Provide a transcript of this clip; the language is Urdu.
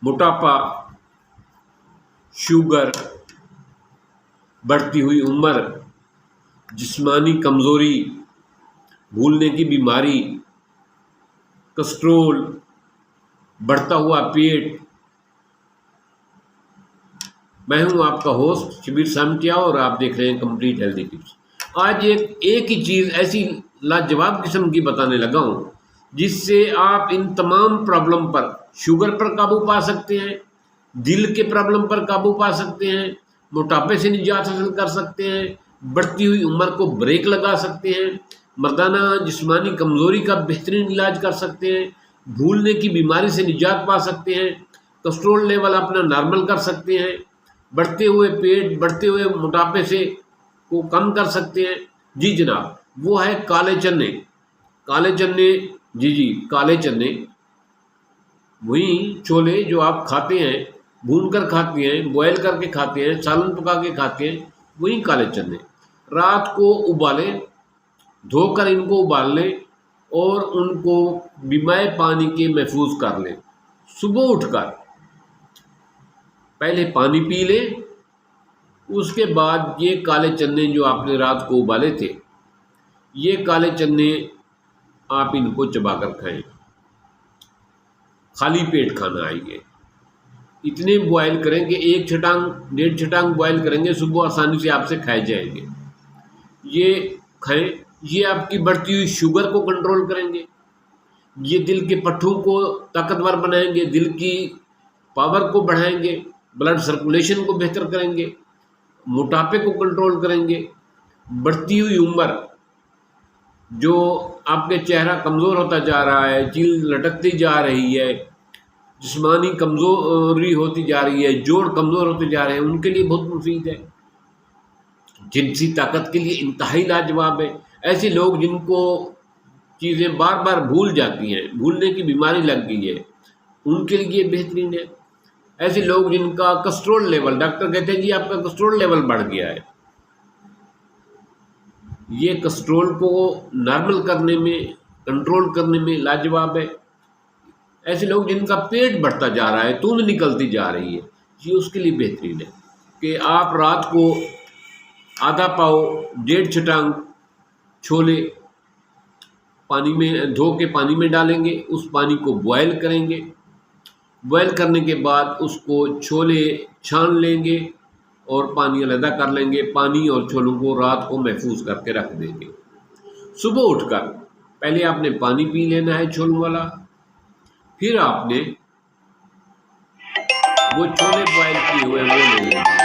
موٹاپا، شوگر، بڑھتی ہوئی عمر، جسمانی کمزوری، بھولنے کی بیماری، کولسٹرول، بڑھتا ہوا پیٹ۔ میں ہوں آپ کا ہوسٹ شبیر سامٹیا اور آپ دیکھ رہے ہیں کمپلیٹ ہیلتھی ٹپس۔ آج ایک ہی چیز ایسی لاجواب قسم کی بتانے لگا ہوں جس سے آپ ان تمام پرابلم پر، شوگر پر قابو پا سکتے ہیں، دل کے پرابلم پر قابو پا سکتے ہیں، موٹاپے سے نجات حاصل کر سکتے ہیں، بڑھتی ہوئی عمر کو بریک لگا سکتے ہیں، مردانہ جسمانی کمزوری کا بہترین علاج کر سکتے ہیں، بھولنے کی بیماری سے نجات پا سکتے ہیں، کولسٹرول لیول اپنا نارمل کر سکتے ہیں، بڑھتے ہوئے پیٹ، بڑھتے ہوئے موٹاپے سے کو کم کر سکتے ہیں۔ جی جناب، وہ ہے کالے چنے۔ کالے چنے، جی کالے چنے، وہی چھولے جو آپ کھاتے ہیں، بھون کر کھاتے ہیں، بوائل کر کے کھاتے ہیں، سالن پکا کے کھاتے ہیں، وہی کالے چنے رات کو ابالیں، دھو کر ان کو ابال لیں اور ان کو بمائے پانی کے محفوظ کر لیں۔ صبح اٹھ کر پہلے پانی پی لیں، اس کے بعد یہ کالے چنے جو آپ نے رات کو ابالے تھے، یہ کالے چنے آپ ان کو چبا کر کھائیں، خالی پیٹ کھانا ہے یہ۔ اتنے بوائل کریں کہ 1 چھٹانگ 1.5 چھٹانگ بوائل کریں گے، صبح آسانی سے آپ سے کھائے جائیں گے۔ یہ کھائیں، یہ آپ کی بڑھتی ہوئی شوگر کو کنٹرول کریں گے، یہ دل کے پٹھوں کو طاقتور بنائیں گے، دل کی پاور کو بڑھائیں گے، بلڈ سرکولیشن کو بہتر کریں گے، موٹاپے کو کنٹرول کریں گے۔ بڑھتی ہوئی عمر، جو آپ کے چہرہ کمزور ہوتا جا رہا ہے، جلد لٹکتی جا رہی ہے، جسمانی کمزوری ہوتی جا رہی ہے، جوڑ کمزور ہوتے جا رہے ہیں، ان کے لیے بہت مفید ہے۔ جنسی طاقت کے لیے انتہائی لاجواب ہے۔ ایسے لوگ جن کو چیزیں بار بار بھول جاتی ہیں، بھولنے کی بیماری لگ گئی ہے، ان کے لیے بہترین ہے۔ ایسے لوگ جن کا کولسٹرول لیول، ڈاکٹر کہتے ہیں جی آپ کا کولسٹرول لیول بڑھ گیا ہے، یہ کولسٹرول کو نارمل کرنے میں، کنٹرول کرنے میں لاجواب ہے۔ ایسے لوگ جن کا پیٹ بڑھتا جا رہا ہے، توند نکلتی جا رہی ہے، یہ اس کے لیے بہترین ہے کہ آپ رات کو آدھا پاؤ 1.5 چھٹانگ چھولے پانی میں دھو کے پانی میں ڈالیں گے، اس پانی کو بوائل کریں گے، بوائل کرنے کے بعد اس کو چھولے چھان لیں گے اور پانی علیحدہ کر لیں گے، پانی اور چھولوں کو رات کو محفوظ کر کے رکھ دیں گے۔ صبح اٹھ کر پہلے آپ نے پانی پی لینا ہے چھولوں والا، پھر آپ نے وہ چھولے بوائل کیے ہوئے وہ لے لینے ہیں۔